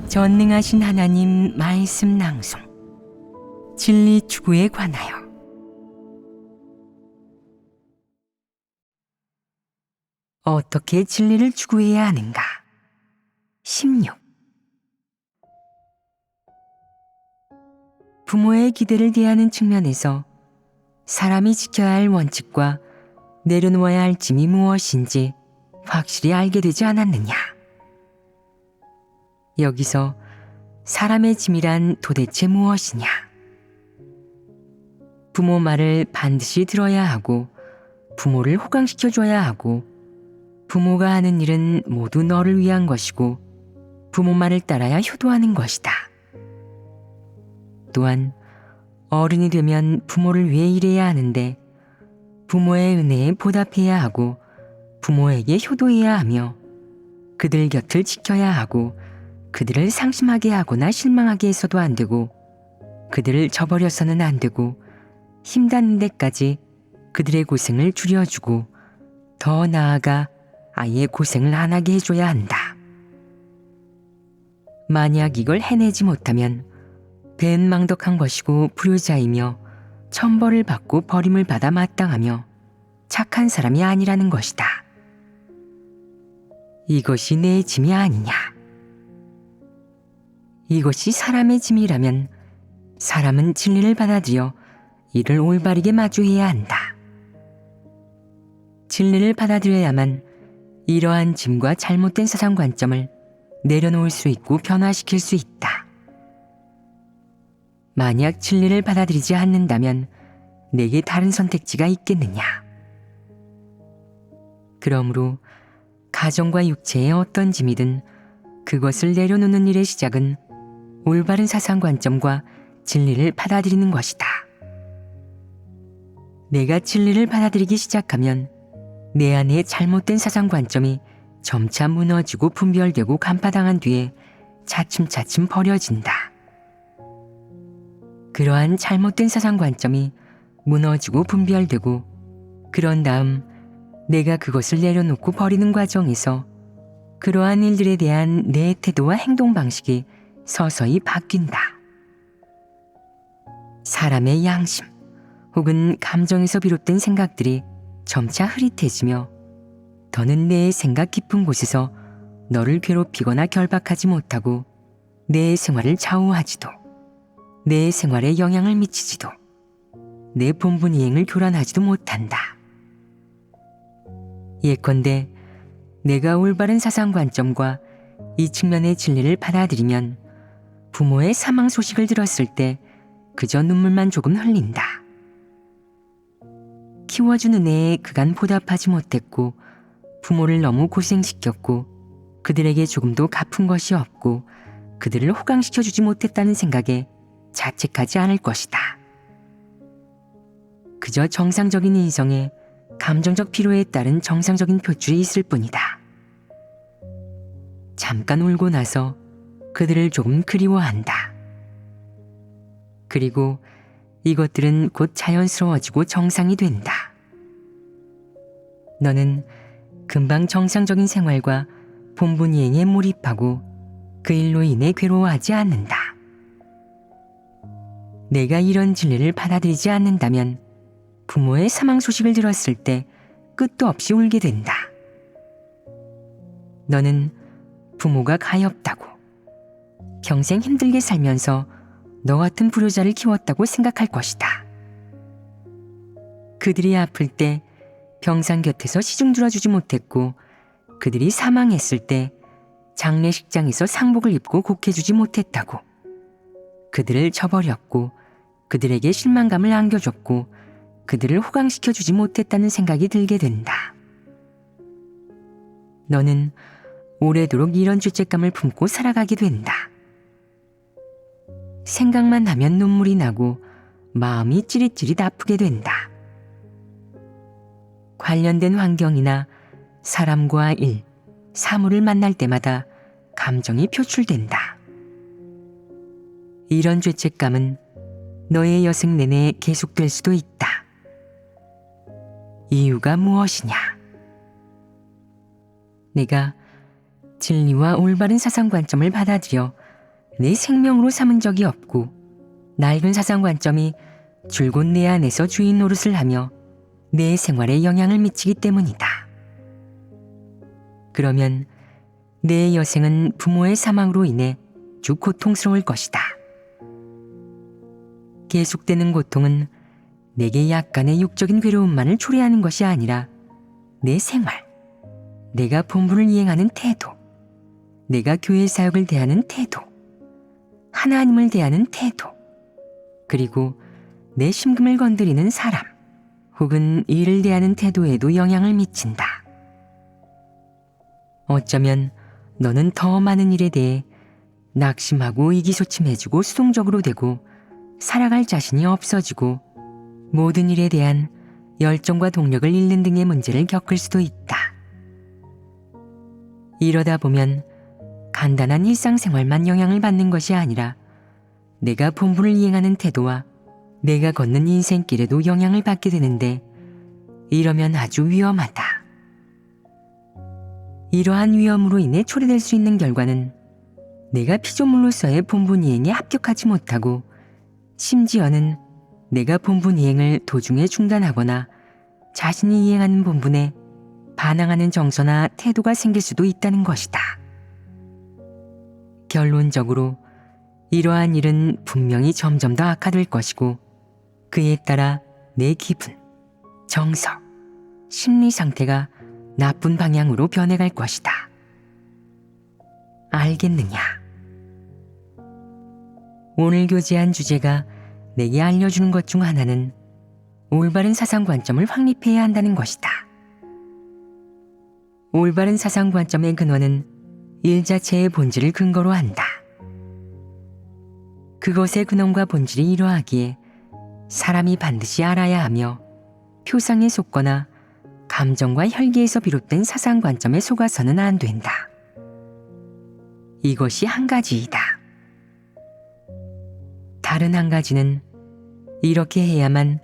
전능하신 하나님 말씀 낭송 진리 추구에 관하여 어떻게 진리를 추구해야 하는가? 16. 부모의 기대를 대하는 측면에서 사람이 지켜야 할 원칙과 내려놓아야 할 짐이 무엇인지 확실히 알게 되지 않았느냐? 여기서 사람의 짐이란 도대체 무엇이냐? 부모 말을 반드시 들어야 하고 부모를 호강시켜줘야 하고 부모가 하는 일은 모두 너를 위한 것이고 부모 말을 따라야 효도하는 것이다. 또한 어른이 되면 부모를 위해 일해야 하는데 부모의 은혜에 보답해야 하고 부모에게 효도해야 하며 그들 곁을 지켜야 하고 그들을 상심하게 하거나 실망하게 해서도 안 되고 그들을 저버려서는 안 되고 힘닿는 데까지 그들의 고생을 줄여주고 더 나아가 아예 고생을 안 하게 해줘야 한다. 만약 이걸 해내지 못하면 배은망덕한 것이고 불효자이며 천벌을 받고 버림을 받아 마땅하며 착한 사람이 아니라는 것이다. 이것이 내 짐이 아니냐? 이것이 사람의 짐이라면 사람은 진리를 받아들여 이를 올바르게 마주해야 한다. 진리를 받아들여야만 이러한 짐과 잘못된 사상관점을 내려놓을 수 있고 변화시킬 수 있다. 만약 진리를 받아들이지 않는다면 내게 다른 선택지가 있겠느냐? 그러므로 가정과 육체의 어떤 짐이든 그것을 내려놓는 일의 시작은 올바른 사상관점과 진리를 받아들이는 것이다. 내가 진리를 받아들이기 시작하면 내 안에 잘못된 사상관점이 점차 무너지고 분별되고 간파당한 뒤에 차츰차츰 버려진다. 그러한 잘못된 사상관점이 무너지고 분별되고 그런 다음 내가 그것을 내려놓고 버리는 과정에서 그러한 일들에 대한 내 태도와 행동 방식이 서서히 바뀐다. 사람의 양심 혹은 감정에서 비롯된 생각들이 점차 흐릿해지며 더는 내 생각 깊은 곳에서 너를 괴롭히거나 결박하지 못하고 내 생활을 좌우하지도 내 생활에 영향을 미치지도 내 본분 이행을 교란하지도 못한다. 예컨대 내가 올바른 사상관점과 이 측면의 진리를 받아들이면 부모의 사망 소식을 들었을 때 그저 눈물만 조금 흘린다. 키워준 은혜에 그간 보답하지 못했고 부모를 너무 고생시켰고 그들에게 조금도 갚은 것이 없고 그들을 호강시켜주지 못했다는 생각에 자책하지 않을 것이다. 그저 정상적인 인성에 감정적 피로에 따른 정상적인 표출이 있을 뿐이다. 잠깐 울고 나서 그들을 조금 그리워한다. 그리고 이것들은 곧 자연스러워지고 정상이 된다. 너는 금방 정상적인 생활과 본분 이행에 몰입하고 그 일로 인해 괴로워하지 않는다. 내가 이런 진리를 받아들이지 않는다면 부모의 사망 소식을 들었을 때 끝도 없이 울게 된다. 너는 부모가 가엾다고 평생 힘들게 살면서 너 같은 불효자를 키웠다고 생각할 것이다. 그들이 아플 때 병상 곁에서 시중 들어주지 못했고 그들이 사망했을 때 장례식장에서 상복을 입고 곡해주지 못했다고 그들을 저버렸고 그들에게 실망감을 안겨줬고 그들을 호강시켜주지 못했다는 생각이 들게 된다. 너는 오래도록 이런 죄책감을 품고 살아가게 된다. 생각만 하면 눈물이 나고 마음이 찌릿찌릿 아프게 된다. 관련된 환경이나 사람과 일, 사물을 만날 때마다 감정이 표출된다. 이런 죄책감은 너의 여생 내내 계속될 수도 있다. 이유가 무엇이냐? 내가 진리와 올바른 사상관점을 받아들여 내 생명으로 삼은 적이 없고 낡은 사상관점이 줄곧 내 안에서 주인 노릇을 하며 내 생활에 영향을 미치기 때문이다. 그러면 내 여생은 부모의 사망으로 인해 주 고통스러울 것이다. 계속되는 고통은 내게 약간의 육적인 괴로움만을 초래하는 것이 아니라 내 생활, 내가 본분을 이행하는 태도, 내가 교회 사역을 대하는 태도, 하나님을 대하는 태도, 그리고 내 심금을 건드리는 사람 혹은 일을 대하는 태도에도 영향을 미친다. 어쩌면 너는 더 많은 일에 대해 낙심하고 의기소침해지고 수동적으로 되고 살아갈 자신이 없어지고 모든 일에 대한 열정과 동력을 잃는 등의 문제를 겪을 수도 있다. 이러다 보면 간단한 일상생활만 영향을 받는 것이 아니라 내가 본분을 이행하는 태도와 내가 걷는 인생길에도 영향을 받게 되는데 이러면 아주 위험하다. 이러한 위험으로 인해 초래될 수 있는 결과는 내가 피조물로서의 본분 이행에 합격하지 못하고 심지어는 내가 본분 이행을 도중에 중단하거나 자신이 이행하는 본분에 반항하는 정서나 태도가 생길 수도 있다는 것이다. 결론적으로 이러한 일은 분명히 점점 더 악화될 것이고 그에 따라 내 기분, 정서, 심리 상태가 나쁜 방향으로 변해갈 것이다. 알겠느냐? 오늘 교제한 주제가 내게 알려주는 것 중 하나는 올바른 사상관점을 확립해야 한다는 것이다. 올바른 사상관점의 근원은 일 자체의 본질을 근거로 한다. 그것의 근원과 본질이 이러하기에 사람이 반드시 알아야 하며 표상에 속거나 감정과 혈기에서 비롯된 사상관점에 속아서는 안 된다. 이것이 한 가지이다. 다른 한 가지는 이렇게 해야만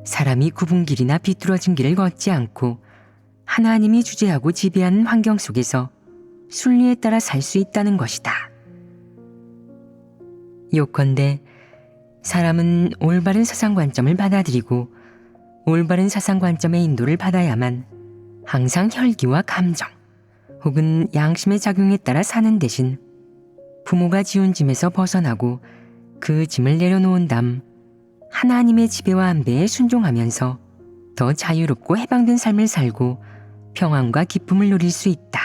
사람이 굽은 길이나 비뚤어진 길을 걷지 않고 하나님이 주재하고 지배하는 환경 속에서 순리에 따라 살 수 있다는 것이다. 요컨대 사람은 올바른 사상관점을 받아들이고 올바른 사상관점의 인도를 받아야만 항상 혈기와 감정 혹은 양심의 작용에 따라 사는 대신 부모가 지은 짐에서 벗어나고 그 짐을 내려놓은 다음 하나님의 지배와 안배에 순종하면서 더 자유롭고 해방된 삶을 살고 평안과 기쁨을 누릴 수 있다.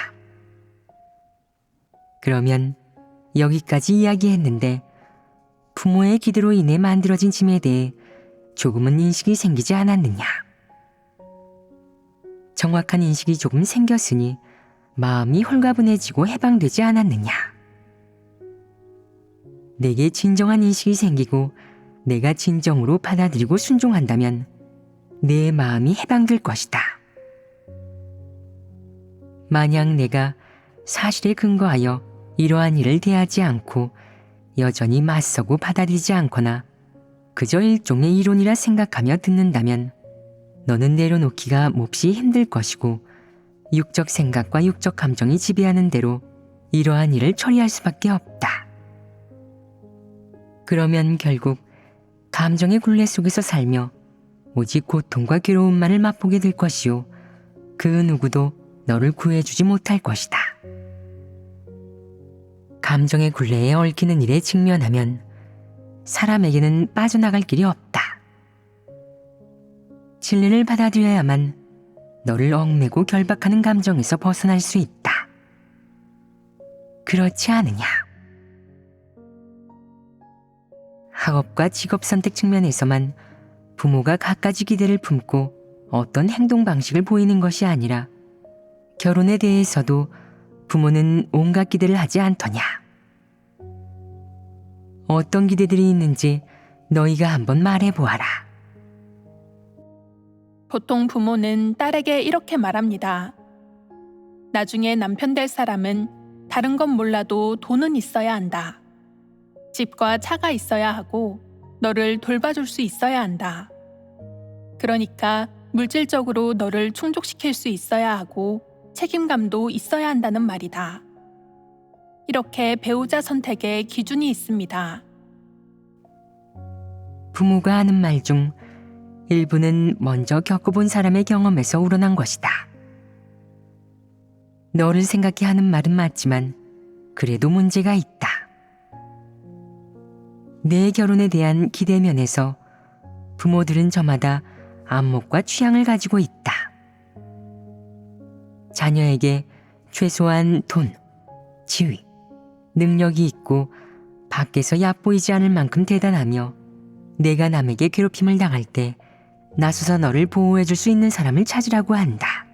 그러면 여기까지 이야기했는데 부모의 기대로 인해 만들어진 짐에 대해 조금은 인식이 생기지 않았느냐? 정확한 인식이 조금 생겼으니 마음이 홀가분해지고 해방되지 않았느냐? 내게 진정한 인식이 생기고 내가 진정으로 받아들이고 순종한다면 내 마음이 해방될 것이다. 만약 내가 사실에 근거하여 이러한 일을 대하지 않고 여전히 맞서고 받아들이지 않거나 그저 일종의 이론이라 생각하며 듣는다면 너는 내려놓기가 몹시 힘들 것이고 육적 생각과 육적 감정이 지배하는 대로 이러한 일을 처리할 수밖에 없다. 그러면 결국 감정의 굴레 속에서 살며 오직 고통과 괴로움만을 맛보게 될 것이요 그 누구도 너를 구해주지 못할 것이다. 감정의 굴레에 얽히는 일에 직면하면 사람에게는 빠져나갈 길이 없다. 진리를 받아들여야만 너를 얽매고 결박하는 감정에서 벗어날 수 있다. 그렇지 않으냐? 학업과 직업 선택 측면에서만 부모가 갖가지 기대를 품고 어떤 행동 방식을 보이는 것이 아니라 결혼에 대해서도 부모는 온갖 기대를 하지 않더냐? 어떤 기대들이 있는지 너희가 한번 말해보아라. 보통 부모는 딸에게 이렇게 말합니다. 나중에 남편 될 사람은 다른 건 몰라도 돈은 있어야 한다. 집과 차가 있어야 하고 너를 돌봐줄 수 있어야 한다. 그러니까 물질적으로 너를 충족시킬 수 있어야 하고 책임감도 있어야 한다는 말이다. 이렇게 배우자 선택에 기준이 있습니다. 부모가 하는 말 중 일부는 먼저 겪어본 사람의 경험에서 우러난 것이다. 너를 생각해 하는 말은 맞지만 그래도 문제가 있다. 내 결혼에 대한 기대 면에서 부모들은 저마다 안목과 취향을 가지고 있다. 자녀에게 최소한 돈, 지위, 능력이 있고 밖에서 얕보이지 않을 만큼 대단하며 내가 남에게 괴롭힘을 당할 때 나서서 너를 보호해 줄 수 있는 사람을 찾으라고 한다.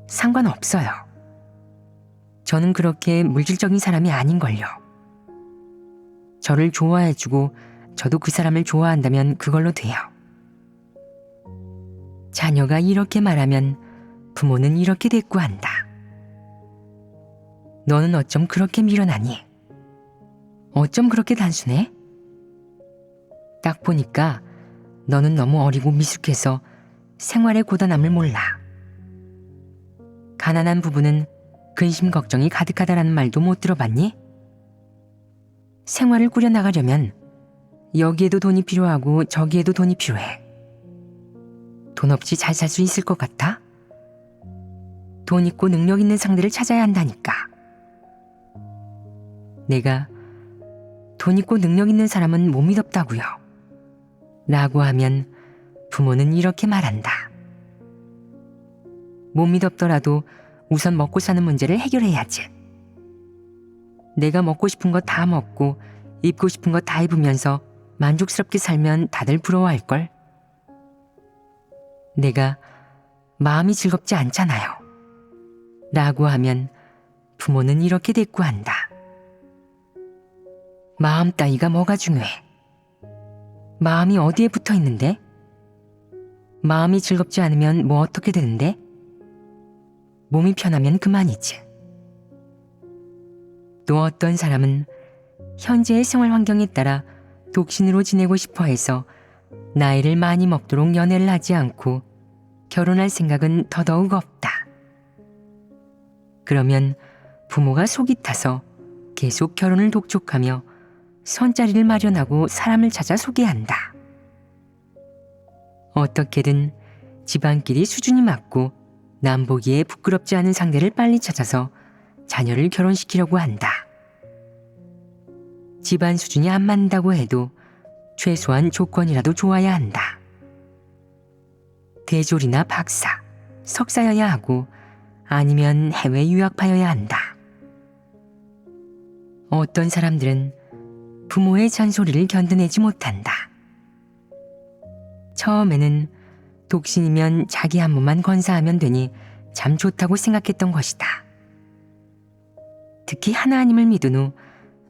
상관없어요. 저는 그렇게 물질적인 사람이 아닌걸요. 저를 좋아해주고 저도 그 사람을 좋아한다면 그걸로 돼요. 자녀가 이렇게 말하면 부모는 이렇게 대꾸한다. 너는 어쩜 그렇게 미련하니? 어쩜 그렇게 단순해? 딱 보니까 너는 너무 어리고 미숙해서 생활의 고단함을 몰라. 가난한 부부는 근심 걱정이 가득하다라는 말도 못 들어봤니? 생활을 꾸려나가려면 여기에도 돈이 필요하고 저기에도 돈이 필요해. 돈 없이 잘 살 수 있을 것 같아? 돈 있고 능력 있는 상대를 찾아야 한다니까. 내가 돈 있고 능력 있는 사람은 못 믿었다고요. 라고 하면 부모는 이렇게 말한다. 못 믿었더라도 우선 먹고 사는 문제를 해결해야지. 내가 먹고 싶은 거 다 먹고 입고 싶은 거 다 입으면서 만족스럽게 살면 다들 부러워할걸. 내가 마음이 즐겁지 않잖아요. 라고 하면 부모는 이렇게 대꾸한다. 마음 따위가 뭐가 중요해? 마음이 어디에 붙어 있는데? 마음이 즐겁지 않으면 뭐 어떻게 되는데? 몸이 편하면 그만이지. 또 어떤 사람은 현재의 생활 환경에 따라 독신으로 지내고 싶어 해서 나이를 많이 먹도록 연애를 하지 않고 결혼할 생각은 더더욱 없다. 그러면 부모가 속이 타서 계속 결혼을 독촉하며 선자리를 마련하고 사람을 찾아 소개한다. 어떻게든 집안끼리 수준이 맞고 남 보기에 부끄럽지 않은 상대를 빨리 찾아서 자녀를 결혼시키려고 한다. 집안 수준이 안 맞는다고 해도 최소한 조건이라도 좋아야 한다. 대졸이나 박사, 석사여야 하고 아니면 해외 유학파여야 한다. 어떤 사람들은 부모의 잔소리를 견뎌내지 못한다. 처음에는 독신이면 자기 한 몸만 건사하면 되니 참 좋다고 생각했던 것이다. 특히 하나님을 믿은 후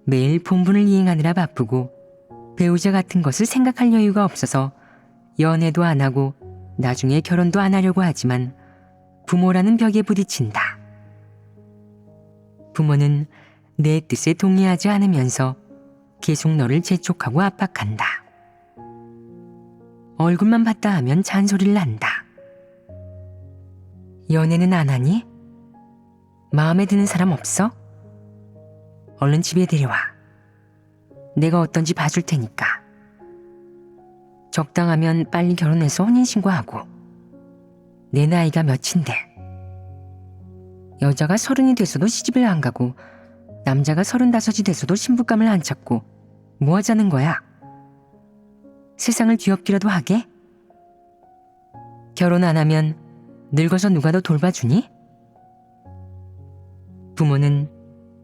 매일 본분을 이행하느라 바쁘고 배우자 같은 것을 생각할 여유가 없어서 연애도 안 하고 나중에 결혼도 안 하려고 하지만 부모라는 벽에 부딪힌다. 부모는 내 뜻에 동의하지 않으면서 계속 너를 재촉하고 압박한다. 얼굴만 봤다 하면 잔소리를 한다. 연애는 안 하니? 마음에 드는 사람 없어? 얼른 집에 데려와. 내가 어떤지 봐줄 테니까. 적당하면 빨리 결혼해서 혼인신고하고. 내 나이가 몇인데. 여자가 30이 돼서도 시집을 안 가고 남자가 35이 돼서도 신부감을 안 찾고 뭐 하자는 거야? 세상을 뒤엎기라도 하게? 결혼 안 하면 늙어서 누가 더 돌봐주니? 부모는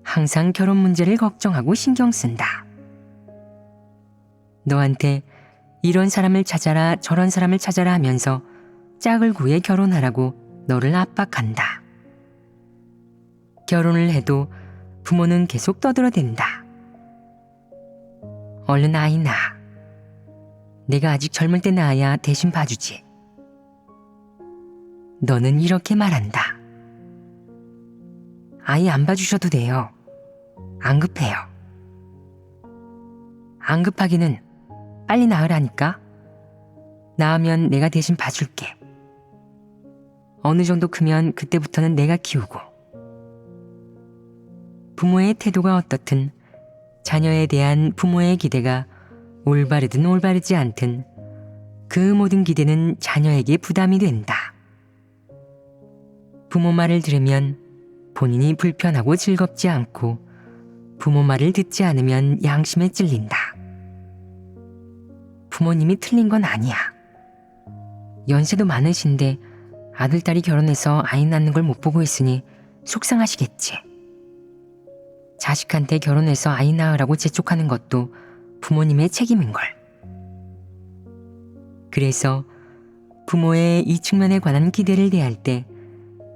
항상 결혼 문제를 걱정하고 신경 쓴다. 너한테 이런 사람을 찾아라 저런 사람을 찾아라 하면서 짝을 구해 결혼하라고 너를 압박한다. 결혼을 해도 부모는 계속 떠들어댄다. 얼른 아이 낳아. 내가 아직 젊을 때 낳아야 대신 봐주지. 너는 이렇게 말한다. 아이 안 봐주셔도 돼요. 안 급해요. 안 급하기는 빨리 낳으라니까. 낳으면 내가 대신 봐줄게. 어느 정도 크면 그때부터는 내가 키우고. 부모의 태도가 어떻든 자녀에 대한 부모의 기대가 올바르든 올바르지 않든 그 모든 기대는 자녀에게 부담이 된다. 부모 말을 들으면 본인이 불편하고 즐겁지 않고 부모 말을 듣지 않으면 양심에 찔린다. 부모님이 틀린 건 아니야. 연세도 많으신데 아들, 딸이 결혼해서 아이 낳는 걸 못 보고 있으니 속상하시겠지. 자식한테 결혼해서 아이 낳으라고 재촉하는 것도 부모님의 책임인걸. 그래서 부모의 이 측면에 관한 기대를 대할 때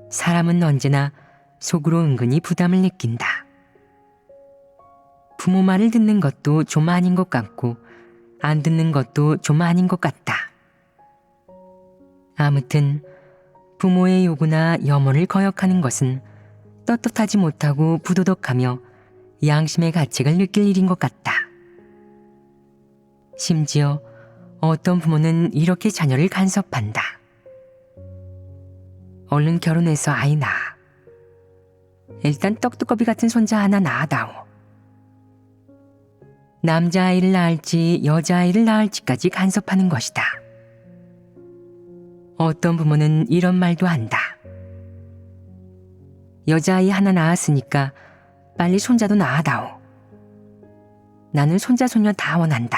사람은 언제나 속으로 은근히 부담을 느낀다. 부모 말을 듣는 것도 좀 아닌 것 같고 안 듣는 것도 좀 아닌 것 같다. 아무튼 부모의 요구나 염원을 거역하는 것은 떳떳하지 못하고 부도덕하며 양심의 가책을 느낄 일인 것 같다. 심지어 어떤 부모는 이렇게 자녀를 간섭한다. 얼른 결혼해서 아이 낳아. 일단 떡두꺼비 같은 손자 하나 낳아다오. 남자아이를 낳을지 여자아이를 낳을지까지 간섭하는 것이다. 어떤 부모는 이런 말도 한다. 여자아이 하나 낳았으니까 빨리 손자도 낳아다오. 나는 손자 손녀 다 원한다.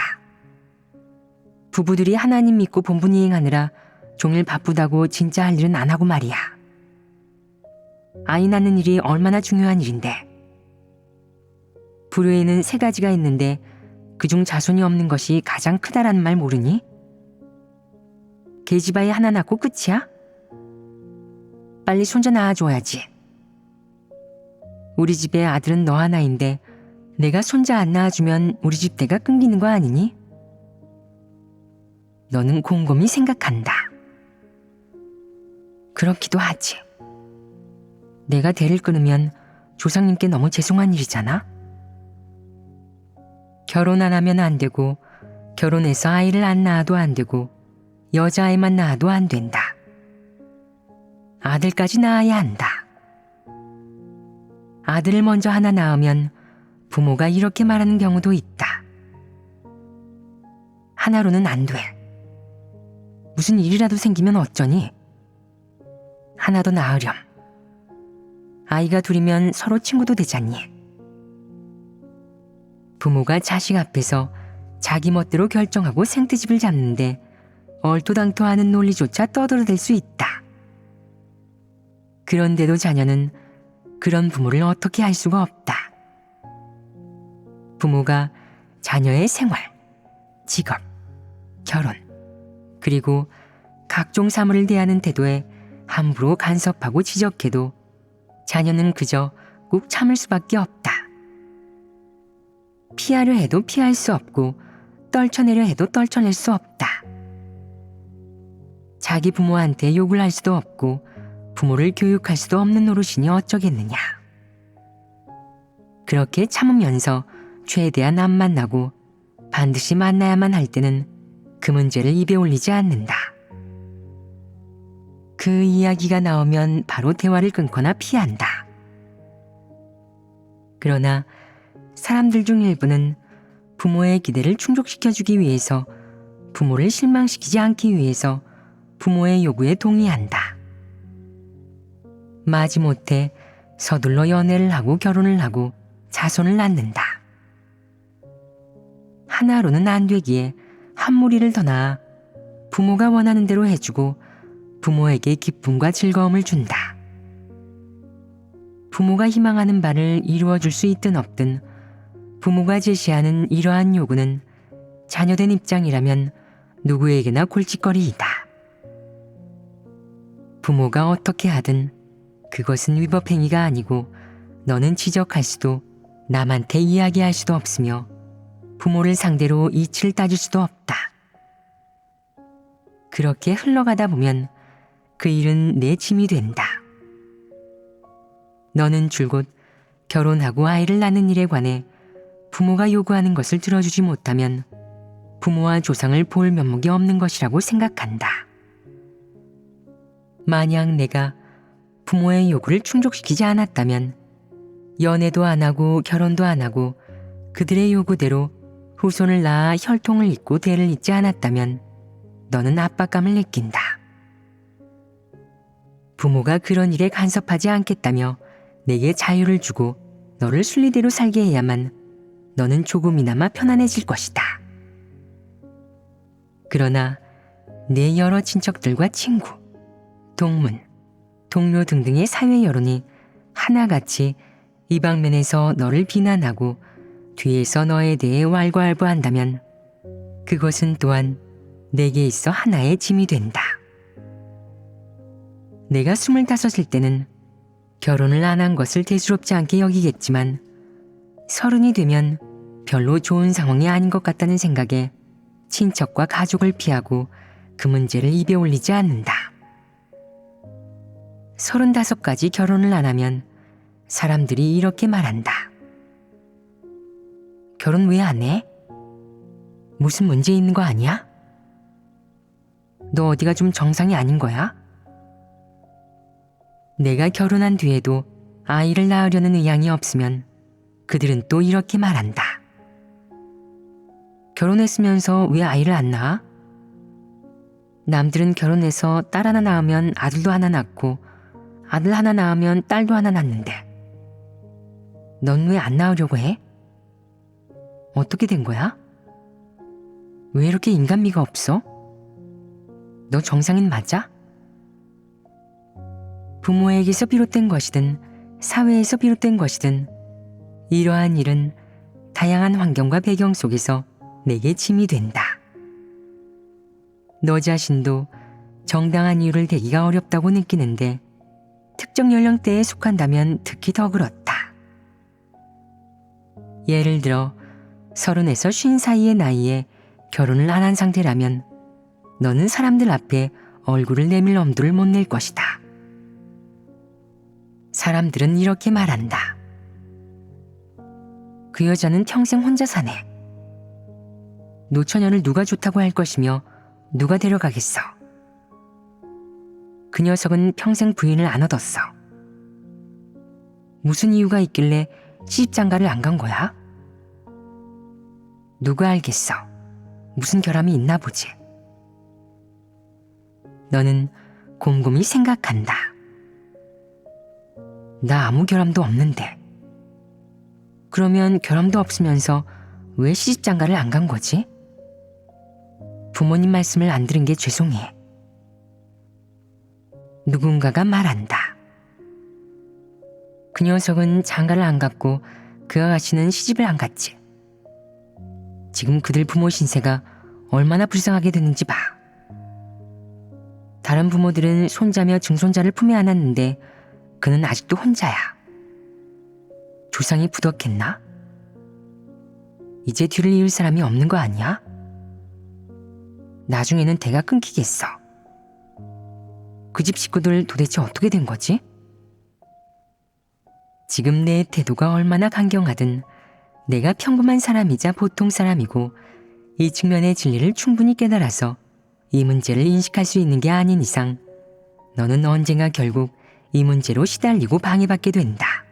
부부들이 하나님 믿고 본분이행하느라 종일 바쁘다고 진짜 할 일은 안 하고 말이야. 아이 낳는 일이 얼마나 중요한 일인데. 불효에는 3가지가 있는데 그중 자손이 없는 것이 가장 크다라는 말 모르니? 계집아이 하나 낳고 끝이야? 빨리 손자 낳아줘야지. 우리 집에 아들은 너 하나인데 내가 손자 안 낳아주면 우리 집 대가 끊기는 거 아니니? 너는 곰곰이 생각한다. 그렇기도 하지. 내가 대를 끊으면 조상님께 너무 죄송한 일이잖아. 결혼 안 하면 안 되고 결혼해서 아이를 안 낳아도 안 되고 여자아이만 낳아도 안 된다. 아들까지 낳아야 한다. 아들을 먼저 하나 낳으면 부모가 이렇게 말하는 경우도 있다. 하나로는 안 돼. 무슨 일이라도 생기면 어쩌니? 하나 더 낳으렴. 아이가 둘이면 서로 친구도 되잖니. 부모가 자식 앞에서 자기 멋대로 결정하고 생트집을 잡는데 얼토당토하는 논리조차 떠들어댈 수 있다. 그런데도 자녀는 그런 부모를 어떻게 할 수가 없다. 부모가 자녀의 생활, 직업, 결혼, 그리고 각종 사물을 대하는 태도에 함부로 간섭하고 지적해도 자녀는 그저 꾹 참을 수밖에 없다. 피하려 해도 피할 수 없고 떨쳐내려 해도 떨쳐낼 수 없다. 자기 부모한테 욕을 할 수도 없고 부모를 교육할 수도 없는 노릇이니 어쩌겠느냐. 그렇게 참으면서 최대한 안 만나고 반드시 만나야만 할 때는 그 문제를 입에 올리지 않는다. 그 이야기가 나오면 바로 대화를 끊거나 피한다. 그러나 사람들 중 일부는 부모의 기대를 충족시켜주기 위해서 부모를 실망시키지 않기 위해서 부모의 요구에 동의한다. 마지못해 서둘러 연애를 하고 결혼을 하고 자손을 낳는다. 하나로는 안 되기에 한 무리를 더 낳아 부모가 원하는 대로 해주고 부모에게 기쁨과 즐거움을 준다. 부모가 희망하는 바를 이루어줄 수 있든 없든 부모가 제시하는 이러한 요구는 자녀된 입장이라면 누구에게나 골칫거리이다. 부모가 어떻게 하든 그것은 위법행위가 아니고 너는 지적할 수도 남한테 이야기할 수도 없으며 부모를 상대로 이치를 따질 수도 없다. 그렇게 흘러가다 보면 그 일은 내 짐이 된다. 너는 줄곧 결혼하고 아이를 낳는 일에 관해 부모가 요구하는 것을 들어주지 못하면 부모와 조상을 볼 면목이 없는 것이라고 생각한다. 만약 내가 부모의 요구를 충족시키지 않았다면 연애도 안 하고 결혼도 안 하고 그들의 요구대로 후손을 낳아 혈통을 잇고 대를 잇지 않았다면 너는 압박감을 느낀다. 부모가 그런 일에 간섭하지 않겠다며 내게 자유를 주고 너를 순리대로 살게 해야만 너는 조금이나마 편안해질 것이다. 그러나 내 여러 친척들과 친구, 동문, 동료 등등의 사회 여론이 하나같이 이 방면에서 너를 비난하고 뒤에서 너에 대해 왈가왈부한다면 그것은 또한 내게 있어 하나의 짐이 된다. 내가 25일 때는 결혼을 안 한 것을 대수롭지 않게 여기겠지만 30이 되면 별로 좋은 상황이 아닌 것 같다는 생각에 친척과 가족을 피하고 그 문제를 입에 올리지 않는다. 35까지 결혼을 안 하면 사람들이 이렇게 말한다. 결혼 왜 안 해? 무슨 문제 있는 거 아니야? 너 어디가 좀 정상이 아닌 거야? 내가 결혼한 뒤에도 아이를 낳으려는 의향이 없으면 그들은 또 이렇게 말한다. 결혼했으면서 왜 아이를 안 낳아? 남들은 결혼해서 딸 하나 낳으면 아들도 하나 낳고 아들 하나 낳으면 딸도 하나 낳는데 넌 왜 안 낳으려고 해? 어떻게 된 거야? 왜 이렇게 인간미가 없어? 너 정상인 맞아? 부모에게서 비롯된 것이든 사회에서 비롯된 것이든 이러한 일은 다양한 환경과 배경 속에서 내게 짐이 된다. 너 자신도 정당한 이유를 대기가 어렵다고 느끼는데 특정 연령대에 속한다면 특히 더 그렇다. 예를 들어 30에서 50 사이의 나이에 결혼을 안 한 상태라면 너는 사람들 앞에 얼굴을 내밀 엄두를 못 낼 것이다. 사람들은 이렇게 말한다. 그 여자는 평생 혼자 사네. 노처녀를 누가 좋다고 할 것이며 누가 데려가겠어. 그 녀석은 평생 부인을 안 얻었어. 무슨 이유가 있길래 시집장가를 안 간 거야? 누가 알겠어. 무슨 결함이 있나 보지. 너는 곰곰이 생각한다. 나 아무 결함도 없는데. 그러면 결함도 없으면서 왜 시집장가를 안 간 거지? 부모님 말씀을 안 들은 게 죄송해. 누군가가 말한다. 그 녀석은 장가를 안 갔고 그 아가씨는 시집을 안 갔지. 지금 그들 부모 신세가 얼마나 불쌍하게 됐는지 봐. 다른 부모들은 손자며 증손자를 품에 안았는데 그는 아직도 혼자야. 조상이 부덕했나? 이제 뒤를 이을 사람이 없는 거 아니야? 나중에는 대가 끊기겠어. 그 집 식구들 도대체 어떻게 된 거지? 지금 내 태도가 얼마나 강경하든 내가 평범한 사람이자 보통 사람이고 이 측면의 진리를 충분히 깨달아서 이 문제를 인식할 수 있는 게 아닌 이상 너는 언젠가 결국 이 문제로 시달리고 방해받게 된다.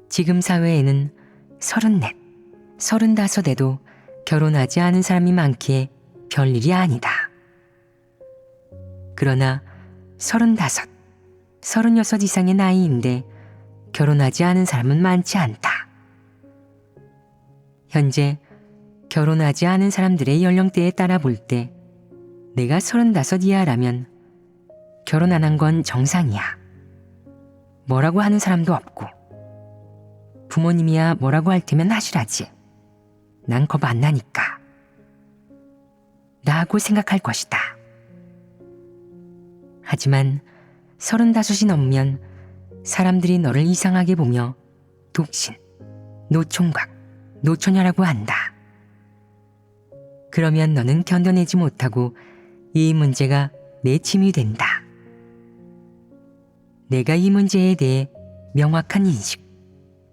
지금 사회에는 34, 35에도 결혼하지 않은 사람이 많기에 별일이 아니다. 그러나 35, 36 이상의 나이인데 결혼하지 않은 사람은 많지 않다. 현재 결혼하지 않은 사람들의 연령대에 따라 볼 때 내가 35 이하라면 결혼 안 한 건 정상이야. 뭐라고 하는 사람도 없고 부모님이야 뭐라고 할 테면 하시라지. 난 겁 안 나니까. 나하고 생각할 것이다. 하지만 35이 넘으면 사람들이 너를 이상하게 보며 독신, 노총각, 노처녀라고 한다. 그러면 너는 견뎌내지 못하고 이 문제가 내 짐이 된다. 내가 이 문제에 대해 명확한 인식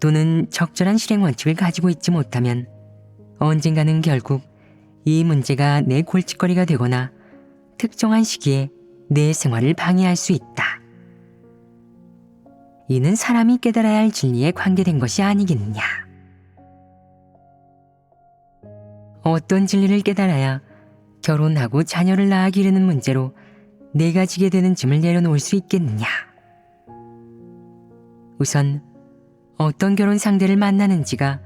또는 적절한 실행 원칙을 가지고 있지 못하면 언젠가는 결국 이 문제가 내 골칫거리가 되거나 특정한 시기에 내 생활을 방해할 수 있다. 이는 사람이 깨달아야 할 진리에 관계된 것이 아니겠느냐. 어떤 진리를 깨달아야 결혼하고 자녀를 낳아 기르는 문제로 내가 지게 되는 짐을 내려놓을 수 있겠느냐. 우선 어떤 결혼 상대를 만나는지가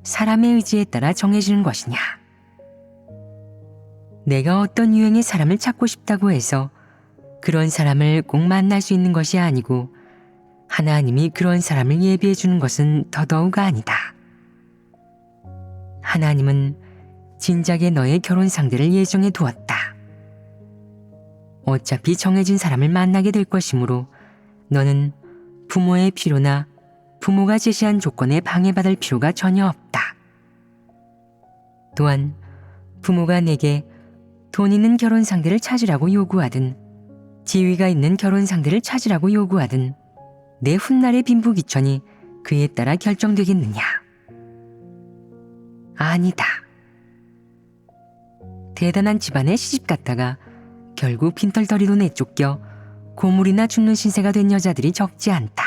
사람의 의지에 따라 정해지는 것이냐. 내가 어떤 유행의 사람을 찾고 싶다고 해서 그런 사람을 꼭 만날 수 있는 것이 아니고 하나님이 그런 사람을 예비해 주는 것은 더더욱 아니다. 하나님은 진작에 너의 결혼 상대를 예정해 두었다. 어차피 정해진 사람을 만나게 될 것이므로 너는 부모의 필요나 부모가 제시한 조건에 방해받을 필요가 전혀 없다. 또한 부모가 내게 돈 있는 결혼 상대를 찾으라고 요구하든 지위가 있는 결혼 상대를 찾으라고 요구하든 내 훗날의 빈부귀천이 그에 따라 결정되겠느냐? 아니다. 대단한 집안에 시집 갔다가 결국 빈털터리로 내쫓겨 고물이나 죽는 신세가 된 여자들이 적지 않다.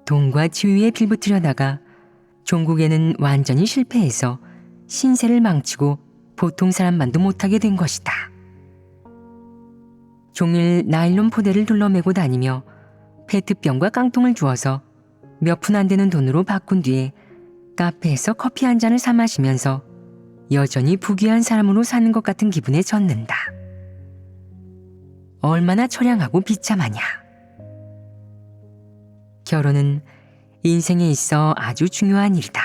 돈과 지위에 빌붙으려다가 종국에는 완전히 실패해서 신세를 망치고 보통 사람만도 못하게 된 것이다. 종일 나일론 포대를 둘러매고 다니며 페트병과 깡통을 주어서 몇 푼 안 되는 돈으로 바꾼 뒤에 카페에서 커피 한 잔을 사 마시면서 여전히 부귀한 사람으로 사는 것 같은 기분에 젖는다. 얼마나 처량하고 비참하냐. 결혼은 인생에 있어 아주 중요한 일이다.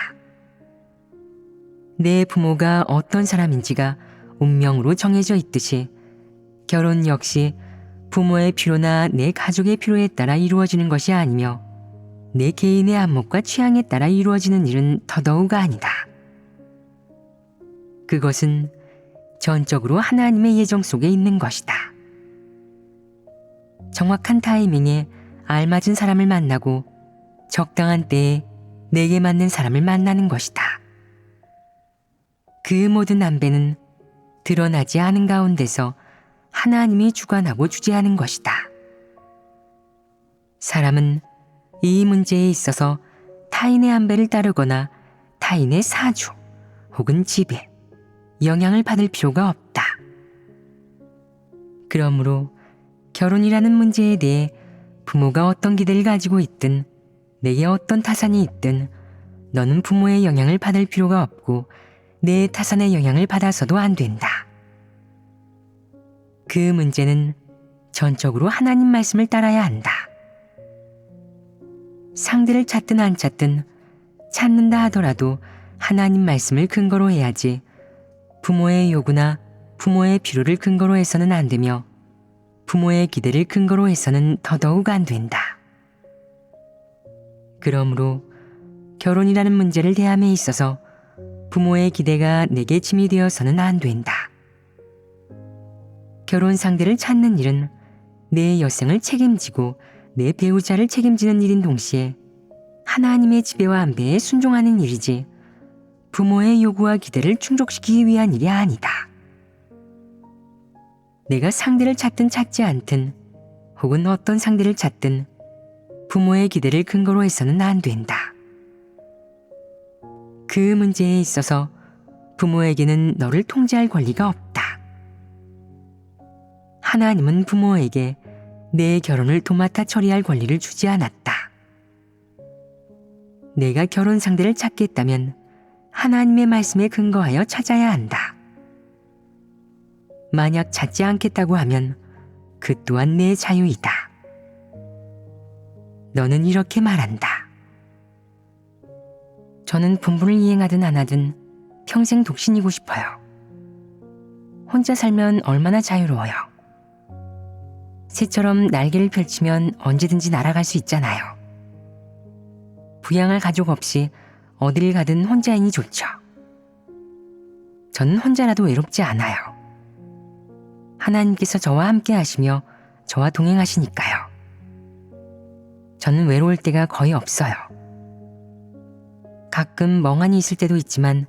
내 부모가 어떤 사람인지가 운명으로 정해져 있듯이 결혼 역시 부모의 필요나 내 가족의 필요에 따라 이루어지는 것이 아니며 내 개인의 안목과 취향에 따라 이루어지는 일은 더더욱 아니다. 그것은 전적으로 하나님의 예정 속에 있는 것이다. 정확한 타이밍에 알맞은 사람을 만나고 적당한 때에 내게 맞는 사람을 만나는 것이다. 그 모든 안배는 드러나지 않은 가운데서 하나님이 주관하고 주재하는 것이다. 사람은 이 문제에 있어서 타인의 안배를 따르거나 타인의 사주 혹은 지배, 영향을 받을 필요가 없다. 그러므로 결혼이라는 문제에 대해 부모가 어떤 기대를 가지고 있든 내게 어떤 타산이 있든 너는 부모의 영향을 받을 필요가 없고 내 타산의 영향을 받아서도 안 된다. 그 문제는 전적으로 하나님 말씀을 따라야 한다. 상대를 찾든 안 찾든 찾는다 하더라도 하나님 말씀을 근거로 해야지 부모의 요구나 부모의 필요를 근거로 해서는 안 되며 부모의 기대를 근거로 해서는 더더욱 안 된다. 그러므로 결혼이라는 문제를 대함에 있어서 부모의 기대가 내게 짐이 되어서는 안 된다. 결혼 상대를 찾는 일은 내 여생을 책임지고 내 배우자를 책임지는 일인 동시에 하나님의 지배와 안배에 순종하는 일이지 부모의 요구와 기대를 충족시키기 위한 일이 아니다. 내가 상대를 찾든 찾지 않든 혹은 어떤 상대를 찾든 부모의 기대를 근거로 해서는 안 된다. 그 문제에 있어서 부모에게는 너를 통제할 권리가 없다. 하나님은 부모에게 내 결혼을 도맡아 처리할 권리를 주지 않았다. 내가 결혼 상대를 찾겠다면 하나님의 말씀에 근거하여 찾아야 한다. 만약 찾지 않겠다고 하면 그 또한 내 자유이다. 너는 이렇게 말한다. 저는 분부를 이행하든 안 하든 평생 독신이고 싶어요. 혼자 살면 얼마나 자유로워요. 새처럼 날개를 펼치면 언제든지 날아갈 수 있잖아요. 부양할 가족 없이 어딜 가든 혼자이니 좋죠. 저는 혼자라도 외롭지 않아요. 하나님께서 저와 함께 하시며 저와 동행하시니까요. 저는 외로울 때가 거의 없어요. 가끔 멍하니 있을 때도 있지만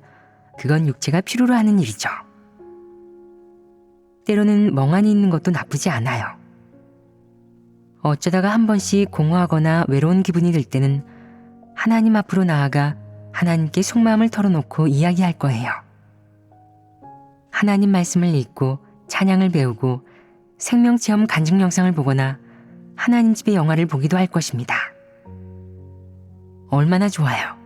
그건 육체가 필요로 하는 일이죠. 때로는 멍하니 있는 것도 나쁘지 않아요. 어쩌다가 한 번씩 공허하거나 외로운 기분이 들 때는 하나님 앞으로 나아가 하나님께 속마음을 털어놓고 이야기할 거예요. 하나님 말씀을 읽고 찬양을 배우고 생명체험 간증 영상을 보거나 하나님 집의 영화를 보기도 할 것입니다. 얼마나 좋아요.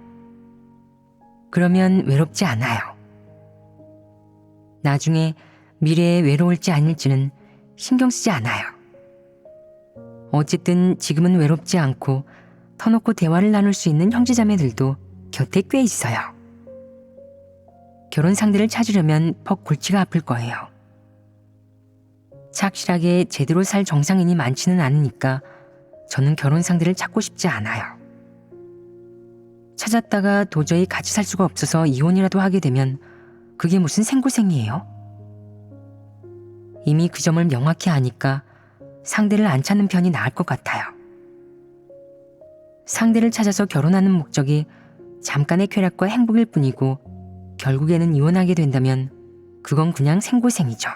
그러면 외롭지 않아요. 나중에 미래에 외로울지 아닐지는 신경 쓰지 않아요. 어쨌든 지금은 외롭지 않고 터놓고 대화를 나눌 수 있는 형제자매들도 곁에 꽤 있어요. 결혼 상대를 찾으려면 퍽 골치가 아플 거예요. 착실하게 제대로 살 정상인이 많지는 않으니까 저는 결혼 상대를 찾고 싶지 않아요. 찾았다가 도저히 같이 살 수가 없어서 이혼이라도 하게 되면 그게 무슨 생고생이에요? 이미 그 점을 명확히 아니까 상대를 안 찾는 편이 나을 것 같아요. 상대를 찾아서 결혼하는 목적이 잠깐의 쾌락과 행복일 뿐이고 결국에는 이혼하게 된다면 그건 그냥 생고생이죠.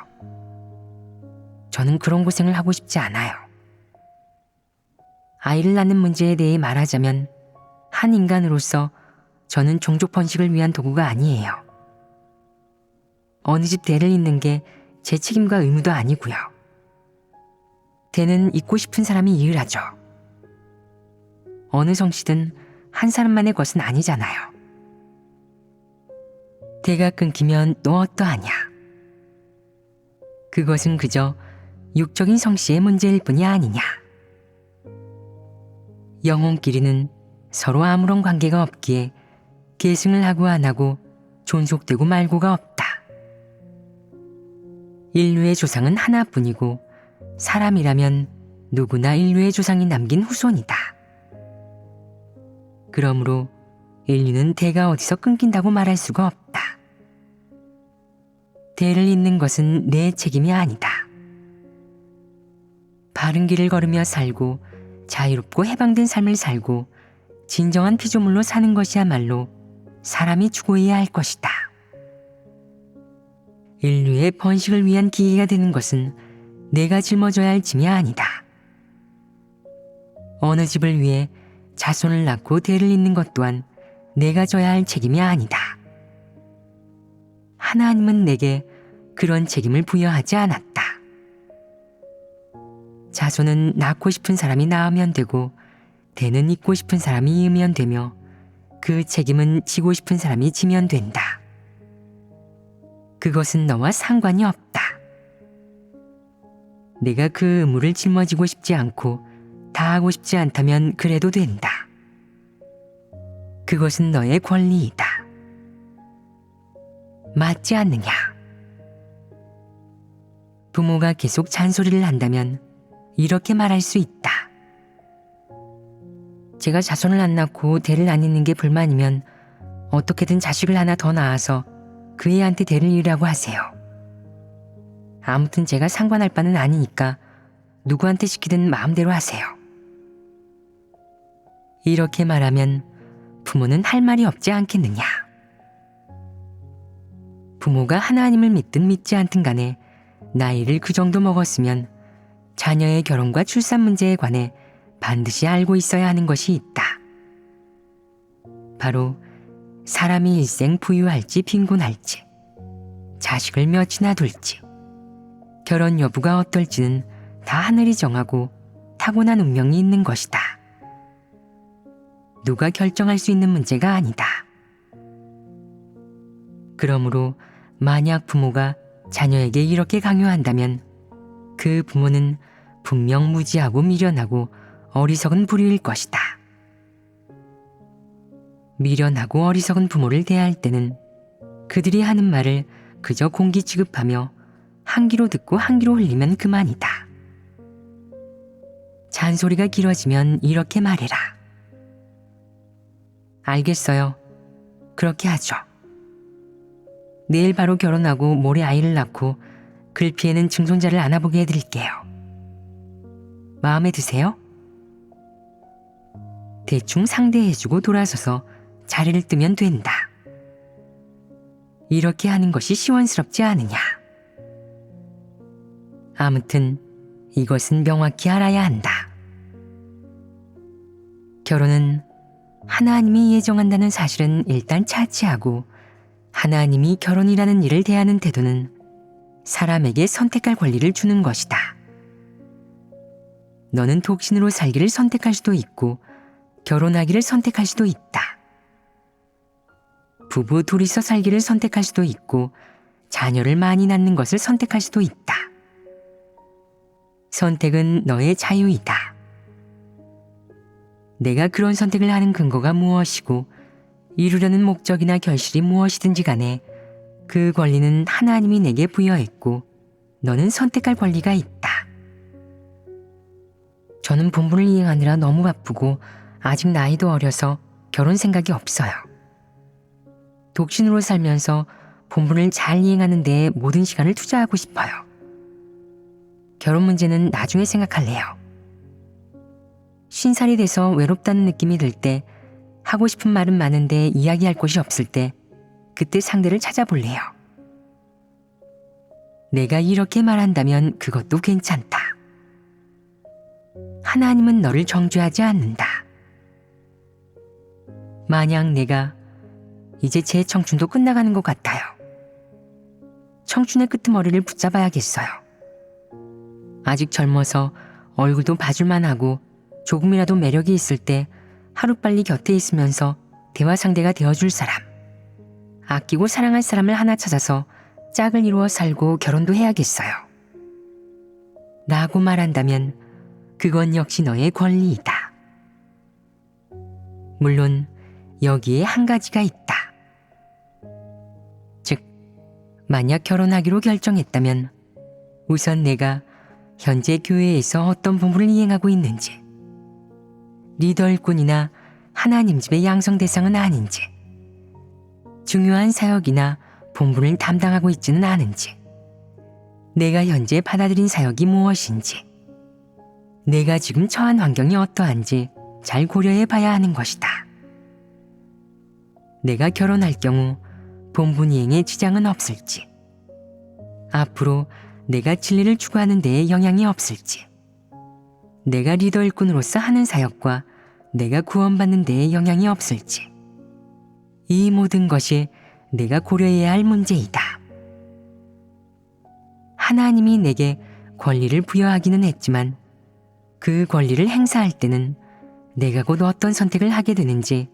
저는 그런 고생을 하고 싶지 않아요. 아이를 낳는 문제에 대해 말하자면 한 인간으로서 저는 종족 번식을 위한 도구가 아니에요. 어느 집 대를 잇는 게 제 책임과 의무도 아니고요. 대는 잇고 싶은 사람이 이을 하죠. 어느 성씨든 한 사람만의 것은 아니잖아요. 대가 끊기면 또 어떠하냐. 그것은 그저 육적인 성씨의 문제일 뿐이 아니냐. 영혼끼리는 서로 아무런 관계가 없기에 계승을 하고 안 하고 존속되고 말고가 없다. 인류의 조상은 하나뿐이고 사람이라면 누구나 인류의 조상이 남긴 후손이다. 그러므로 인류는 대가 어디서 끊긴다고 말할 수가 없다. 대를 잇는 것은 내 책임이 아니다. 바른 길을 걸으며 살고 자유롭고 해방된 삶을 살고 진정한 피조물로 사는 것이야말로 사람이 추구해야 할 것이다. 인류의 번식을 위한 기회가 되는 것은 내가 짊어져야 할 짐이 아니다. 어느 집을 위해 자손을 낳고 대를 잇는 것 또한 내가 져야 할 책임이 아니다. 하나님은 내게 그런 책임을 부여하지 않았다. 자손은 낳고 싶은 사람이 낳으면 되고 대는 잇고 싶은 사람이 이으면 되며 그 책임은 지고 싶은 사람이 지면 된다. 그것은 너와 상관이 없다. 내가 그 의무를 짊어지고 싶지 않고 다하고 싶지 않다면 그래도 된다. 그것은 너의 권리이다. 맞지 않느냐? 부모가 계속 잔소리를 한다면 이렇게 말할 수 있다. 제가 자손을 안 낳고 대를 안 잇는 게 불만이면 어떻게든 자식을 하나 더 낳아서 그 애한테 대를 이으라고 하세요. 아무튼 제가 상관할 바는 아니니까 누구한테 시키든 마음대로 하세요. 이렇게 말하면 부모는 할 말이 없지 않겠느냐. 부모가 하나님을 믿든 믿지 않든 간에 나이를 그 정도 먹었으면 자녀의 결혼과 출산 문제에 관해 반드시 알고 있어야 하는 것이 있다. 바로 사람이 일생 부유할지 빈곤할지, 자식을 몇이나 둘지, 결혼 여부가 어떨지는 다 하늘이 정하고 타고난 운명이 있는 것이다. 누가 결정할 수 있는 문제가 아니다. 그러므로 만약 부모가 자녀에게 이렇게 강요한다면 그 부모는 분명 무지하고 미련하고 어리석은 부류일 것이다. 미련하고 어리석은 부모를 대할 때는 그들이 하는 말을 그저 공기 취급하며 한 귀로 듣고 한 귀로 흘리면 그만이다. 잔소리가 길어지면 이렇게 말해라. 알겠어요. 그렇게 하죠. 내일 바로 결혼하고 모레 아이를 낳고 글피에는 증손자를 안아보게 해드릴게요. 마음에 드세요? 대충 상대해주고 돌아서서 자리를 뜨면 된다. 이렇게 하는 것이 시원스럽지 않으냐. 아무튼 이것은 명확히 알아야 한다. 결혼은 하나님이 예정한다는 사실은 일단 차치하고 하나님이 결혼이라는 일을 대하는 태도는 사람에게 선택할 권리를 주는 것이다. 너는 독신으로 살기를 선택할 수도 있고 결혼하기를 선택할 수도 있다. 부부 둘이서 살기를 선택할 수도 있고 자녀를 많이 낳는 것을 선택할 수도 있다. 선택은 너의 자유이다. 내가 그런 선택을 하는 근거가 무엇이고 이루려는 목적이나 결실이 무엇이든지 간에 그 권리는 하나님이 내게 부여했고 너는 선택할 권리가 있다. 저는 본분을 이행하느라 너무 바쁘고 아직 나이도 어려서 결혼 생각이 없어요. 독신으로 살면서 본분을 잘 이행하는 데에 모든 시간을 투자하고 싶어요. 결혼 문제는 나중에 생각할래요. 50살이 돼서 외롭다는 느낌이 들 때, 하고 싶은 말은 많은데 이야기할 곳이 없을 때 그때 상대를 찾아볼래요. 내가 이렇게 말한다면 그것도 괜찮다. 하나님은 너를 정죄하지 않는다. 만약 내가 이제 제 청춘도 끝나가는 것 같아요. 청춘의 끄트머리를 붙잡아야겠어요. 아직 젊어서 얼굴도 봐줄만 하고 조금이라도 매력이 있을 때 하루빨리 곁에 있으면서 대화 상대가 되어줄 사람, 아끼고 사랑할 사람을 하나 찾아서 짝을 이루어 살고 결혼도 해야겠어요. 라고 말한다면 그건 역시 너의 권리이다. 물론 여기에 한 가지가 있다. 즉, 만약 결혼하기로 결정했다면 우선 내가 현재 교회에서 어떤 본분을 이행하고 있는지, 리더 일꾼이나 하나님 집의 양성 대상은 아닌지, 중요한 사역이나 본분을 담당하고 있지는 않은지, 내가 현재 받아들인 사역이 무엇인지, 내가 지금 처한 환경이 어떠한지 잘 고려해 봐야 하는 것이다. 내가 결혼할 경우 본분 이행에 지장은 없을지, 앞으로 내가 진리를 추구하는 데에 영향이 없을지, 내가 리더 일꾼으로서 하는 사역과 내가 구원받는 데에 영향이 없을지, 이 모든 것이 내가 고려해야 할 문제이다. 하나님이 내게 권리를 부여하기는 했지만 그 권리를 행사할 때는 내가 곧 어떤 선택을 하게 되는지,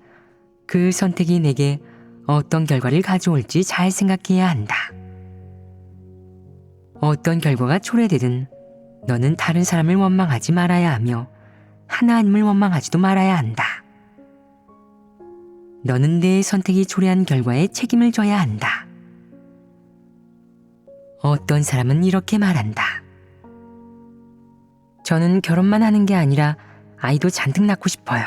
그 선택이 내게 어떤 결과를 가져올지 잘 생각해야 한다. 어떤 결과가 초래되든 너는 다른 사람을 원망하지 말아야 하며 하나님을 원망하지도 말아야 한다. 너는 내 선택이 초래한 결과에 책임을 져야 한다. 어떤 사람은 이렇게 말한다. 저는 결혼만 하는 게 아니라 아이도 잔뜩 낳고 싶어요.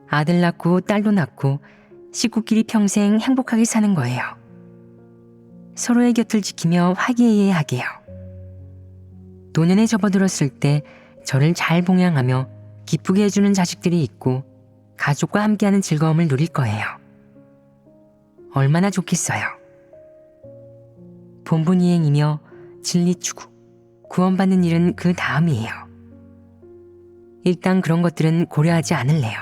아들 낳고 딸도 낳고 식구끼리 평생 행복하게 사는 거예요. 서로의 곁을 지키며 화기애애하게요. 노년에 접어들었을 때 저를 잘 봉양하며 기쁘게 해주는 자식들이 있고 가족과 함께하는 즐거움을 누릴 거예요. 얼마나 좋겠어요. 본분 이행이며 진리 추구, 구원받는 일은 그 다음이에요. 일단 그런 것들은 고려하지 않을래요.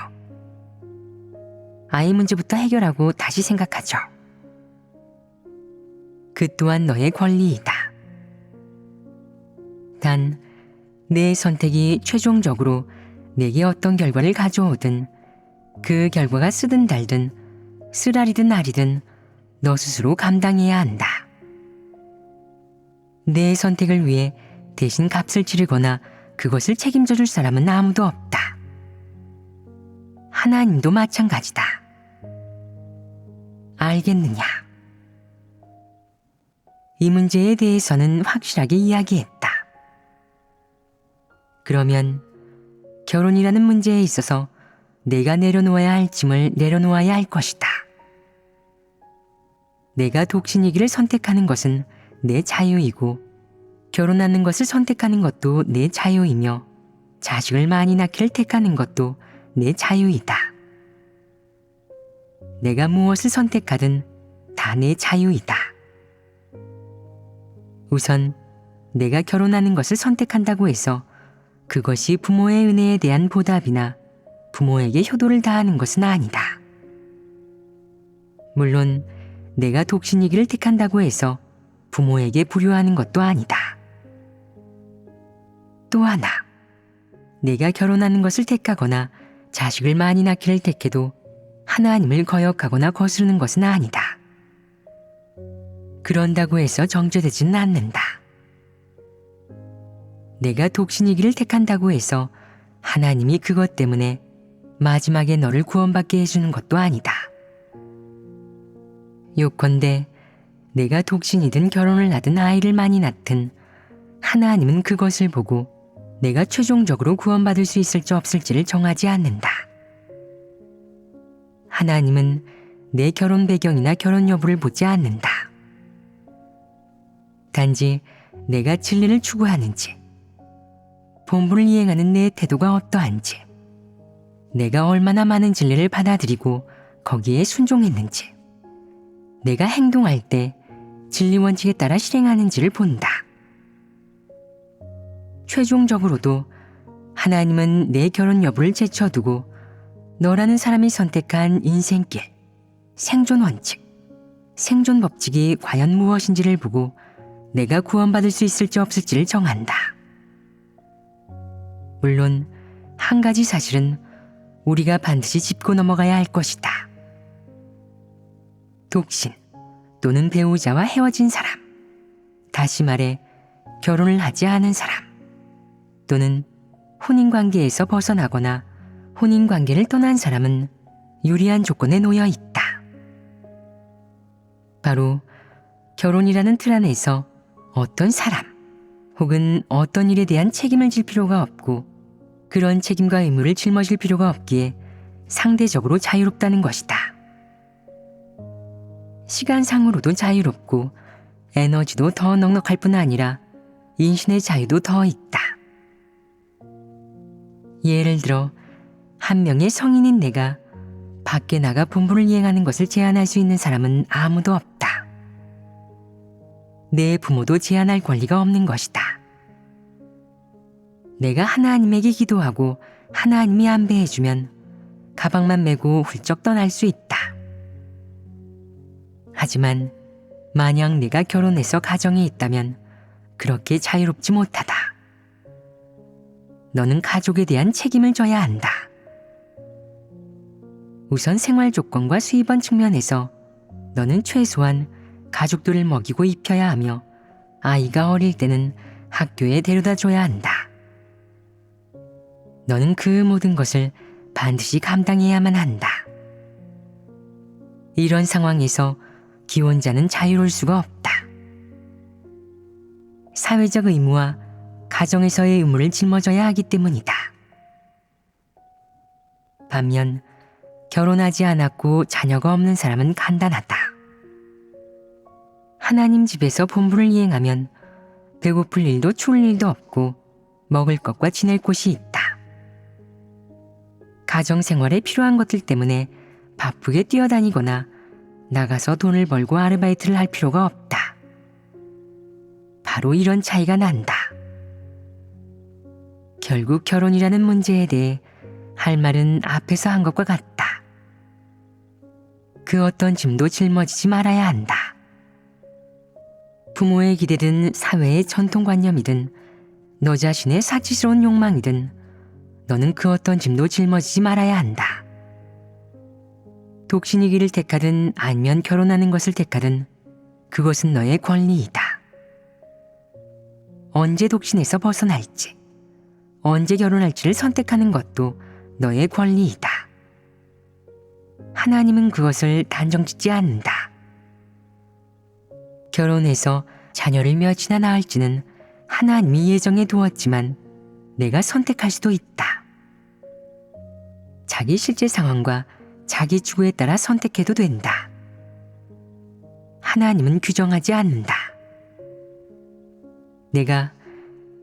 아이 문제부터 해결하고 다시 생각하죠. 그 또한 너의 권리이다. 단, 내 선택이 최종적으로 내게 어떤 결과를 가져오든 그 결과가 쓰든 달든 쓰라리든 아리든 너 스스로 감당해야 한다. 내 선택을 위해 대신 값을 치르거나 그것을 책임져 줄 사람은 아무도 없다. 하나님도 마찬가지다. 알겠느냐? 이 문제에 대해서는 확실하게 이야기했다. 그러면 결혼이라는 문제에 있어서 내가 내려놓아야 할 짐을 내려놓아야 할 것이다. 내가 독신이기를 선택하는 것은 내 자유이고 결혼하는 것을 선택하는 것도 내 자유이며 자식을 많이 낳기를 택하는 것도 내 자유이다. 내가 무엇을 선택하든 다 내 자유이다. 우선 내가 결혼하는 것을 선택한다고 해서 그것이 부모의 은혜에 대한 보답이나 부모에게 효도를 다하는 것은 아니다. 물론 내가 독신이기를 택한다고 해서 부모에게 불효하는 것도 아니다. 또 하나, 내가 결혼하는 것을 택하거나 자식을 많이 낳기를 택해도 하나님을 거역하거나 거스르는 것은 아니다. 그런다고 해서 정죄되지는 않는다. 내가 독신이기를 택한다고 해서 하나님이 그것 때문에 마지막에 너를 구원받게 해주는 것도 아니다. 요컨대 내가 독신이든 결혼을 하든 아이를 많이 낳든 하나님은 그것을 보고 내가 최종적으로 구원받을 수 있을지 없을지를 정하지 않는다. 하나님은 내 결혼 배경이나 결혼 여부를 보지 않는다. 단지 내가 진리를 추구하는지, 본분을 이행하는 내 태도가 어떠한지, 내가 얼마나 많은 진리를 받아들이고 거기에 순종했는지, 내가 행동할 때 진리 원칙에 따라 실행하는지를 본다. 최종적으로도 하나님은 내 결혼 여부를 제쳐두고 너라는 사람이 선택한 인생길, 생존 원칙, 생존 법칙이 과연 무엇인지를 보고 내가 구원받을 수 있을지 없을지를 정한다. 물론 한 가지 사실은 우리가 반드시 짚고 넘어가야 할 것이다. 독신 또는 배우자와 헤어진 사람, 다시 말해 결혼을 하지 않은 사람, 또는 혼인관계에서 벗어나거나 혼인관계를 떠난 사람은 유리한 조건에 놓여 있다. 바로 결혼이라는 틀 안에서 어떤 사람 혹은 어떤 일에 대한 책임을 질 필요가 없고 그런 책임과 의무를 짊어질 필요가 없기에 상대적으로 자유롭다는 것이다. 시간상으로도 자유롭고 에너지도 더 넉넉할 뿐 아니라 인신의 자유도 더 있다. 예를 들어 한 명의 성인인 내가 밖에 나가 본분을 이행하는 것을 제한할 수 있는 사람은 아무도 없다. 내 부모도 제한할 권리가 없는 것이다. 내가 하나님에게 기도하고 하나님이 안배해주면 가방만 메고 훌쩍 떠날 수 있다. 하지만 만약 내가 결혼해서 가정이 있다면 그렇게 자유롭지 못하다. 너는 가족에 대한 책임을 져야 한다. 우선 생활 조건과 수입원 측면에서 너는 최소한 가족들을 먹이고 입혀야 하며 아이가 어릴 때는 학교에 데려다 줘야 한다. 너는 그 모든 것을 반드시 감당해야만 한다. 이런 상황에서 기혼자는 자유로울 수가 없다. 사회적 의무와 가정에서의 의무를 짊어져야 하기 때문이다. 반면 결혼하지 않았고 자녀가 없는 사람은 간단하다. 하나님 집에서 본분을 이행하면 배고플 일도 추울 일도 없고 먹을 것과 지낼 곳이 있다. 가정생활에 필요한 것들 때문에 바쁘게 뛰어다니거나 나가서 돈을 벌고 아르바이트를 할 필요가 없다. 바로 이런 차이가 난다. 결국 결혼이라는 문제에 대해 할 말은 앞에서 한 것과 같다. 그 어떤 짐도 짊어지지 말아야 한다. 부모의 기대든 사회의 전통관념이든 너 자신의 사치스러운 욕망이든 너는 그 어떤 짐도 짊어지지 말아야 한다. 독신이기를 택하든 아니면 결혼하는 것을 택하든 그것은 너의 권리이다. 언제 독신에서 벗어날지, 언제 결혼할지를 선택하는 것도 너의 권리이다. 하나님은 그것을 단정짓지 않는다. 결혼해서 자녀를 몇이나 낳을지는 하나님이 예정해 두었지만 내가 선택할 수도 있다. 자기 실제 상황과 자기 추구에 따라 선택해도 된다. 하나님은 규정하지 않는다. 내가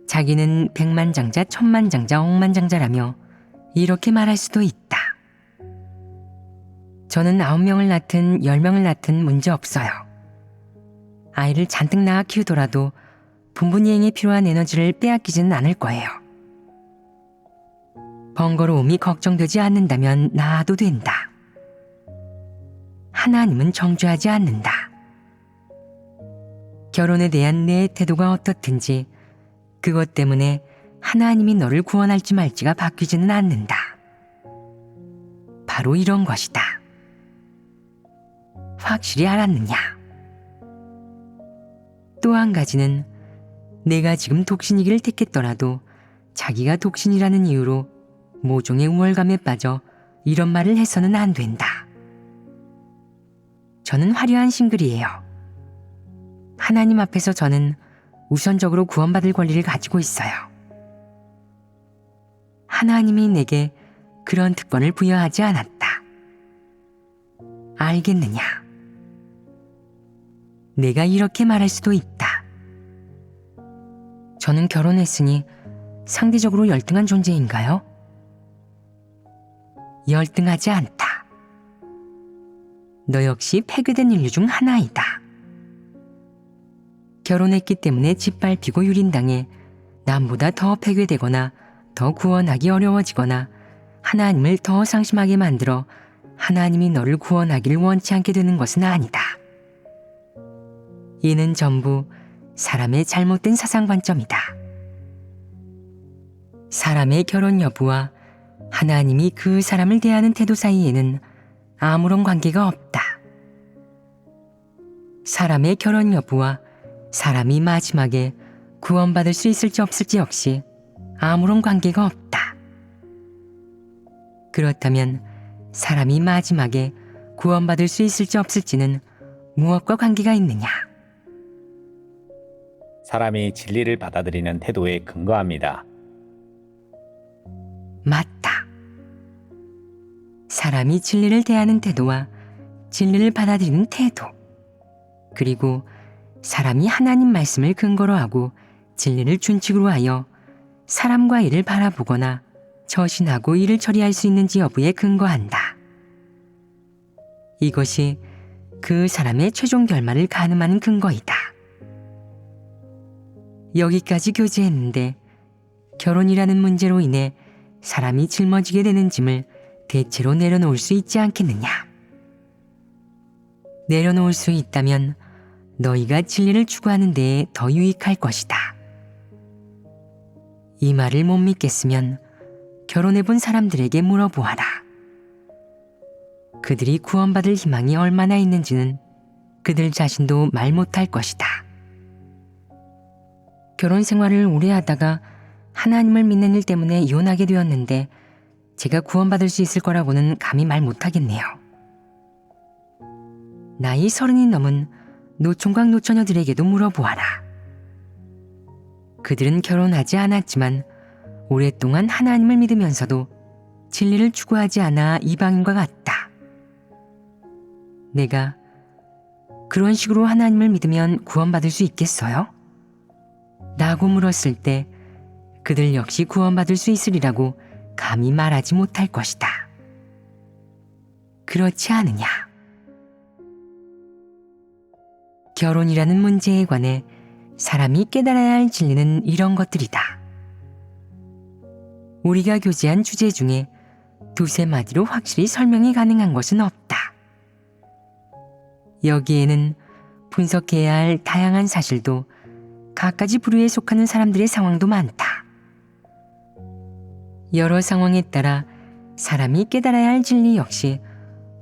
자기는 백만장자, 천만장자, 억만장자라며 이렇게 말할 수도 있다. 저는 9명을 낳든 10명을 낳든 문제없어요. 아이를 잔뜩 낳아 키우더라도 분분이행에 필요한 에너지를 빼앗기지는 않을 거예요. 번거로움이 걱정되지 않는다면 나아도 된다. 하나님은 정죄하지 않는다. 결혼에 대한 내 태도가 어떻든지 그것 때문에 하나님이 너를 구원할지 말지가 바뀌지는 않는다. 바로 이런 것이다. 확실히 알았느냐? 또 한 가지는 내가 지금 독신이기를 택했더라도 자기가 독신이라는 이유로 모종의 우월감에 빠져 이런 말을 해서는 안 된다. 저는 화려한 싱글이에요. 하나님 앞에서 저는 우선적으로 구원받을 권리를 가지고 있어요. 하나님이 내게 그런 특권을 부여하지 않았다. 알겠느냐? 내가 이렇게 말할 수도 있다. 저는 결혼했으니 상대적으로 열등한 존재인가요? 열등하지 않다. 너 역시 폐괴된 인류 중 하나이다. 결혼했기 때문에 짓밟히고 유린당해 남보다 더 폐괴되거나 더 구원하기 어려워지거나 하나님을 더 상심하게 만들어 하나님이 너를 구원하기를 원치 않게 되는 것은 아니다. 이는 전부 사람의 잘못된 사상관점이다. 사람의 결혼 여부와 하나님이 그 사람을 대하는 태도 사이에는 아무런 관계가 없다. 사람의 결혼 여부와 사람이 마지막에 구원받을 수 있을지 없을지 역시 아무런 관계가 없다. 그렇다면 사람이 마지막에 구원받을 수 있을지 없을지는 무엇과 관계가 있느냐? 사람이 진리를 받아들이는 태도에 근거합니다. 맞다. 사람이 진리를 대하는 태도와 진리를 받아들이는 태도, 그리고 사람이 하나님 말씀을 근거로 하고 진리를 준칙으로 하여 사람과 이를 바라보거나 처신하고 일을 처리할 수 있는지 여부에 근거한다. 이것이 그 사람의 최종 결말을 가늠하는 근거이다. 여기까지 교제했는데 결혼이라는 문제로 인해 사람이 짊어지게 되는 짐을 대체로 내려놓을 수 있지 않겠느냐? 내려놓을 수 있다면 너희가 진리를 추구하는 데에 더 유익할 것이다. 이 말을 못 믿겠으면 결혼해본 사람들에게 물어보아라. 그들이 구원받을 희망이 얼마나 있는지는 그들 자신도 말 못할 것이다. 결혼 생활을 오래 하다가 하나님을 믿는 일 때문에 이혼하게 되었는데 제가 구원받을 수 있을 거라고는 감히 말 못하겠네요. 나이 30이 넘은 노총각 노처녀들에게도 물어보아라. 그들은 결혼하지 않았지만 오랫동안 하나님을 믿으면서도 진리를 추구하지 않아 이방인과 같다. 내가 그런 식으로 하나님을 믿으면 구원받을 수 있겠어요? 라고 물었을 때 그들 역시 구원받을 수 있으리라고 감히 말하지 못할 것이다. 그렇지 않으냐? 결혼이라는 문제에 관해 사람이 깨달아야 할 진리는 이런 것들이다. 우리가 교제한 주제 중에 두세 마디로 확실히 설명이 가능한 것은 없다. 여기에는 분석해야 할 다양한 사실도 갖가지 부류에 속하는 사람들의 상황도 많다. 여러 상황에 따라 사람이 깨달아야 할 진리 역시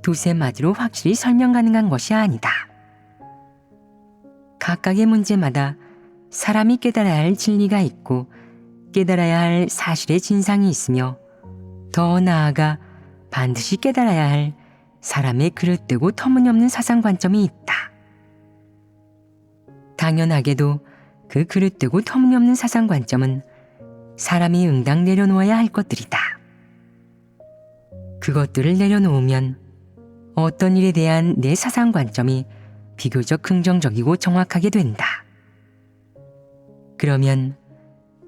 두세 마디로 확실히 설명 가능한 것이 아니다. 각각의 문제마다 사람이 깨달아야 할 진리가 있고 깨달아야 할 사실의 진상이 있으며 더 나아가 반드시 깨달아야 할 사람의 그릇되고 터무니없는 사상관점이 있다. 당연하게도 그 그릇되고 터무니없는 사상관점은 사람이 응당 내려놓아야 할 것들이다. 그것들을 내려놓으면 어떤 일에 대한 내 사상관점이 비교적 긍정적이고 정확하게 된다. 그러면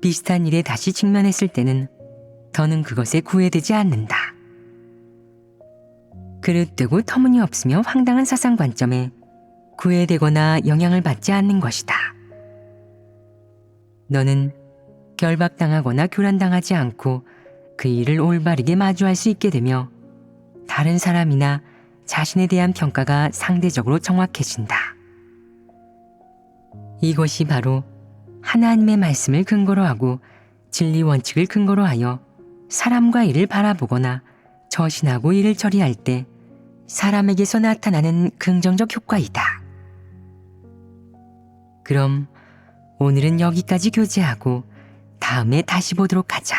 비슷한 일에 다시 직면했을 때는 더는 그것에 구애되지 않는다. 그릇되고 터무니없으며 황당한 사상관점에 구애되거나 영향을 받지 않는 것이다. 너는 결박당하거나 교란당하지 않고 그 일을 올바르게 마주할 수 있게 되며 다른 사람이나 자신에 대한 평가가 상대적으로 정확해진다. 이것이 바로 하나님의 말씀을 근거로 하고 진리 원칙을 근거로 하여 사람과 일을 바라보거나 처신하고 일을 처리할 때 사람에게서 나타나는 긍정적 효과이다. 그럼 오늘은 여기까지 교제하고 다음에 다시 보도록 하자.